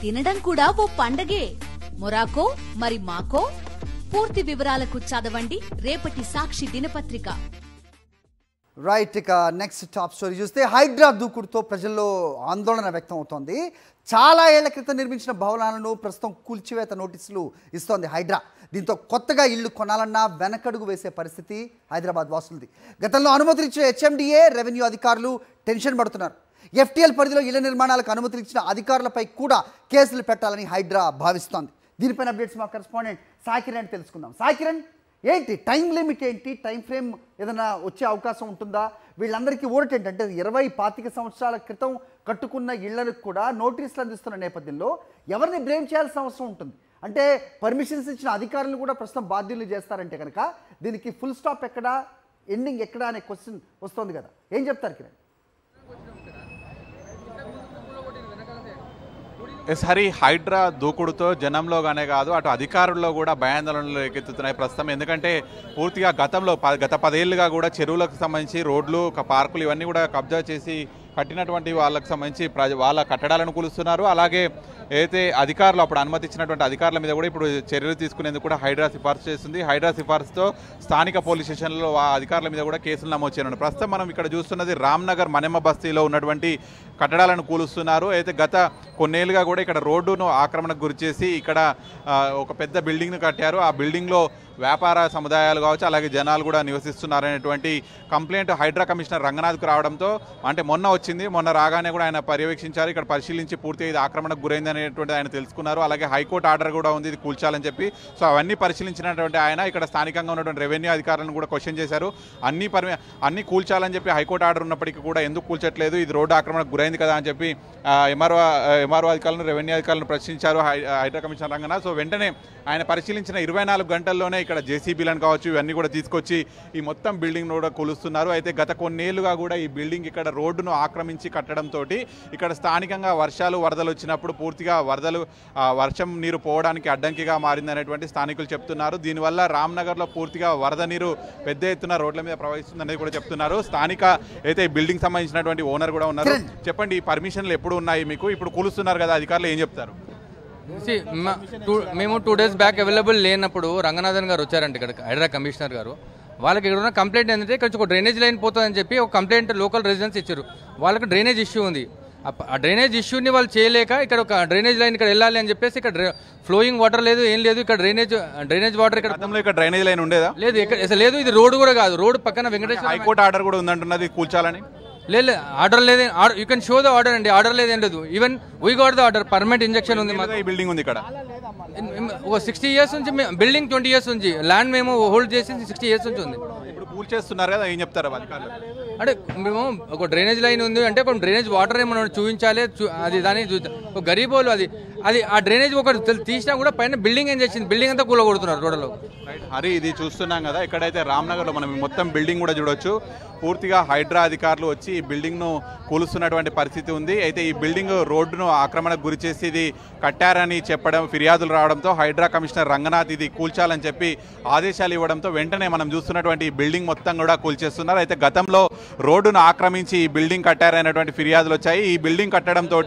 తినడం కూడా ఓ పండగే. మొరాకో మరి మాకో? పూర్తి వివరాలకు చదవండి రేపటి సాక్షి దినపత్రిక. రైట్, ఇక నెక్స్ట్ టాప్ స్టోరీ చూస్తే హైడ్రా దూకుడుతో ప్రజల్లో ఆందోళన వ్యక్తం అవుతోంది. చాలా ఏళ్ల క్రితం నిర్మించిన భవనాలను ప్రస్తుతం కూల్చివేత నోటీసులు ఇస్తోంది హైడ్రా. దీంతో కొత్తగా ఇళ్లు కొనాలన్నా వెనకడుగు వేసే పరిస్థితి హైదరాబాద్ వాసులది. గతంలో అనుమతులు ఇచ్చే హెచ్ఎండిఏ, రెవెన్యూ అధికారులు టెన్షన్ పడుతున్నారు. ఎఫ్టీఎల్ పరిధిలో ఇళ్ల నిర్మాణాలకు అనుమతులు ఇచ్చిన అధికారులపై కూడా కేసులు పెట్టాలని హైడ్రా భావిస్తోంది. దీనిపైన అప్డేట్స్ మా కరెస్పాండెంట్ సాయి కిరణ్ తెలుసుకుందాం. సాయి కిరణ్, ఏంటి టైం లిమిట్, ఏంటి టైం ఫ్రేమ్, ఏదైనా వచ్చే అవకాశం ఉంటుందా? వీళ్ళందరికీ ఊరటేంటంటే 20-25 సంవత్సరాల క్రితం కట్టుకున్న ఇళ్లకు కూడా నోటీసులు అందిస్తున్న నేపథ్యంలో ఎవరిని బ్లేమ్ చేయాల్సిన అవసరం ఉంటుంది? అంటే పర్మిషన్స్ ఇచ్చిన అధికారులు కూడా ప్రస్తుతం బాధ్యులు చేస్తారంటే కనుక దీనికి ఫుల్ స్టాప్ ఎక్కడా, ఎండింగ్ ఎక్కడా అనే క్వశ్చన్ వస్తుంది కదా. ఏం చెప్తారు కిరణ్? హరి, హైడ్రా దూకుడుతో జనంలోగానే కాదు అటు అధికారుల్లో కూడా భయాందోళనలు ఎకెత్తుతున్నాయి ప్రస్తుతం. ఎందుకంటే పూర్తిగా గత 10 ఏళ్ళుగా కూడా చెరువులకు సంబంధించి రోడ్లు, పార్కులు ఇవన్నీ కూడా కబ్జా చేసి కట్టినటువంటి వాళ్ళకి సంబంధించి వాళ్ళ కట్టడాలను కూలుస్తున్నారు. అలాగే ఏదైతే అధికారులు అప్పుడు అనుమతి ఇచ్చినటువంటి అధికారుల మీద కూడా ఇప్పుడు చర్యలు తీసుకునేందుకు కూడా హైడ్రా సిఫార్సు చేస్తుంది. హైడ్రా సిఫార్సుతో స్థానిక పోలీస్ స్టేషన్లో ఆ అధికారుల మీద కూడా కేసులు నమోదు చేయనున్నారు. ప్రస్తుతం మనం ఇక్కడ చూస్తున్నది రామ్నగర్ మನೆమ్మ బస్తీలో ఉన్నటువంటి కట్టడాలను కూలుస్తున్నారు. అయితే గత కొన్నేళ్లుగా కూడా ఇక్కడ రోడ్డును ఆక్రమణకు గురిచేసి ఇక్కడ ఒక పెద్ద బిల్డింగ్ను కట్టారు. ఆ బిల్డింగ్లో వ్యాపార సముదాయాలు కావచ్చు, అలాగే జనాలు కూడా నివసిస్తున్నారనేటువంటి కంప్లైంట్ హైడ్రా కమిషనర్ రంగనాథ్కు రావడంతో, అంటే మొన్న రాగానే కూడా ఆయన పర్యవేక్షించారు. ఇక్కడ పరిశీలించి పూర్తిగా ఇది ఆక్రమణకు గురైంది అనేటువంటిది ఆయన తెలుసుకున్నారు. అలాగే హైకోర్టు ఆర్డర్ కూడా ఉంది ఇది కూల్చాలని చెప్పి. సో అవన్నీ పరిశీలించినటువంటి ఆయన ఇక్కడ స్థానికంగా ఉన్నటువంటి రెవెన్యూ అధికారులను కూడా క్వశ్చన్ చేశారు. అన్ని కూల్చాలని చెప్పి హైకోర్టు ఆర్డర్ ఉన్నప్పటికీ కూడా ఎందుకు కూల్చట్లేదు, ఇది రోడ్డు ఆక్రమణకు గురైంది కదా అని చెప్పి ఎంఆర్ఓ అధికారులను, రెవెన్యూ అధికారులను ప్రశ్నించారు హైడ్రా కమిషనర్ రంగనాథ్. సో వెంటనే ఆయన పరిశీలించిన 24 గంటల్లోనే ఇక్కడ జేసీబీలను కావచ్చు ఇవన్నీ కూడా తీసుకొచ్చి ఈ మొత్తం బిల్డింగ్ కూడా కూలుస్తున్నారు. అయితే గత కొన్నేళ్లుగా కూడా ఈ బిల్డింగ్ ఇక్కడ రోడ్డును ఆక్రమించి కట్టడంతో ఇక్కడ స్థానికంగా వరదలు వచ్చినప్పుడు పూర్తిగా వర్షం నీరు పోవడానికి అడ్డంకిగా మారిందనేటువంటి స్థానికులు చెప్తున్నారు. దీనివల్ల రామ్నగర్లో పూర్తిగా వరద నీరు పెద్ద ఎత్తున రోడ్ల మీద ప్రవహిస్తుంది అనేది కూడా చెప్తున్నారు. స్థానిక అయితే ఈ బిల్డింగ్ సంబంధించినటువంటి ఓనర్ కూడా ఉన్నారు. చెప్పండి, ఈ పర్మిషన్లు ఎప్పుడు ఉన్నాయి మీకు? ఇప్పుడు కూలుస్తున్నారు కదా, అధికారులు ఏం చెప్తారు? మేము 2 days బ్యాక్ అవైలబుల్ లేనప్పుడు రంగనాథన్ గారు వచ్చారంటే ఇక్కడ హైడ్రా కమిషనర్ గారు. వాళ్ళకి ఇక్కడ ఉన్న కంప్లైంట్ ఏంటంటే ఇక్కడ ఒక డ్రైనేజ్ లైన్ పోతుందని చెప్పి ఒక కంప్లైంట్ లోకల్ రెసిడెన్స్ ఇచ్చారు. వాళ్ళకి డ్రైనేజ్ ఇష్యూ ఉంది. ఆ డ్రైనేజ్ ఇష్యూని వాళ్ళు చేయలేక ఇక్కడ ఒక డ్రైనేజ్ లైన్ ఇక్కడ వెళ్ళాలి అని చెప్పేసి ఇక్కడ ఫ్లోయింగ్ వాటర్ లేదు, ఏం లేదు. ఇక్కడ డ్రైనేజ్ వాటర్ ఇక్కడ డ్రైనేజ్ లైన్ ఉండేదా? లేదు, ఇక్కడ లేదు. ఇది రోడ్డు కూడా కాదు, రోడ్డు పక్కన వెంకటేశ్వర హైకోర్టు ఆర్డర్ కూడా ఉందంటున్నది కూల్చాలని. లేదు, ఆర్డర్ లేదు. You can show the order అండి. ఆర్డర్ లేదేం లేదు. Even we got the order. Permanent injection ఉంది. ఈ బిల్డింగ్ ఉంది ఇక్కడ ఒక 60 years నుంచి, బిల్డింగ్ 20 years నుంచి, ల్యాండ్ మేము హోల్డ్ చేసి 60 years నుంచి ఉంది. ఇప్పుడు కూల్చేస్తున్నారు కదా, ఏం చెప్తారు అధికారులు? అంటే మేము ఒక డ్రైనేజ్ లైన్ ఉంది అంటే ఒక డ్రైనేజ్ వాటర్ ఏమన్నా చూపించాలి. అది దాన్ని ఒక గరీబోలు అది ఆ డ్రైనేజ్ ఒకటి తీసినా కూడా పైన బిల్డింగ్ ఏం చేసింది, బిల్డింగ్ అంతా కూలగొడుతున్నారు రోడ్లో. హరి, ఇది చూస్తున్నాం కదా, ఇక్కడైతే రామ్నగర్లో మనం మొత్తం బిల్డింగ్ కూడా చూడొచ్చు. పూర్తిగా హైడ్రా అధికారులు వచ్చి ఈ బిల్డింగ్ను కూలుస్తున్నటువంటి పరిస్థితి ఉంది. అయితే ఈ బిల్డింగ్ రోడ్డును ఆక్రమణకు గురి చేసి ఇది కట్టారని చెప్పడం, ఫిర్యాదులు రావడంతో హైడ్రా కమిషనర్ రంగనాథ్ ఇది కూల్చాలని చెప్పి ఆదేశాలు ఇవ్వడంతో వెంటనే మనం చూస్తున్నటువంటి ఈ బిల్డింగ్ మొత్తం కూడా కూల్చేస్తున్నారు. అయితే గతంలో రోడ్డును ఆక్రమించి ఈ బిల్డింగ్ కట్టారనేటువంటి ఫిర్యాదులు వచ్చాయి. ఈ బిల్డింగ్ కట్టడంతో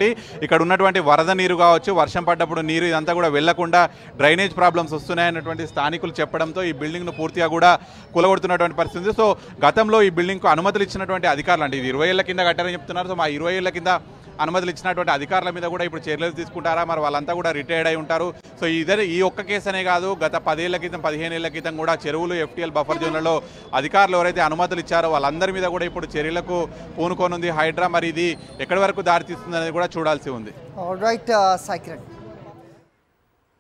ఇక్కడ ఉన్నటువంటి వరద నీరు కావచ్చు, వర్షం పడ్డప్పుడు నీరు ఇదంతా కూడా వెళ్లకుండా డ్రైనేజ్ ప్రాబ్లమ్స్ వస్తున్నాయన్నటువంటి స్థానికులు చెప్పడంతో ఈ బిల్డింగ్ను పూర్తిగా కూడా కూలగొడుతున్నటువంటి పరిస్థితి. సో గతంలో ఈ బిల్డింగ్కు అనుమతులు ఇచ్చినటువంటి అధికారులు, అంటే ఇది 20 ఏళ్ల కింద కట్టారని చెప్తున్నారు. సో మా 20 ఏళ్ల కింద అనుమతులు ఇచ్చినటువంటి అధికారుల మీద కూడా ఇప్పుడు చర్యలు తీసుకుంటారా? మరి వాళ్ళంతా కూడా రిటైర్డ్ అయి ఉంటారు. సో ఈ ఒక్క కేసు అనే కాదు, గత 10 ఏళ్ల క్రితం 15 ఏళ్ల క్రితం కూడా చెరువులు, ఎఫ్టీఎల్ బఫర్ జోన్లలో అధికారులు ఎవరైతే అనుమతులు ఇచ్చారో వాళ్ళందరి మీద కూడా ఇప్పుడు చర్యలకు పూనుకోనుంది హైడ్రా. మరి ఇది ఎక్కడి వరకు దారితీస్తుంది అనేది కూడా చూడాల్సి ఉంది. రైట్, సాయి కిరణ్.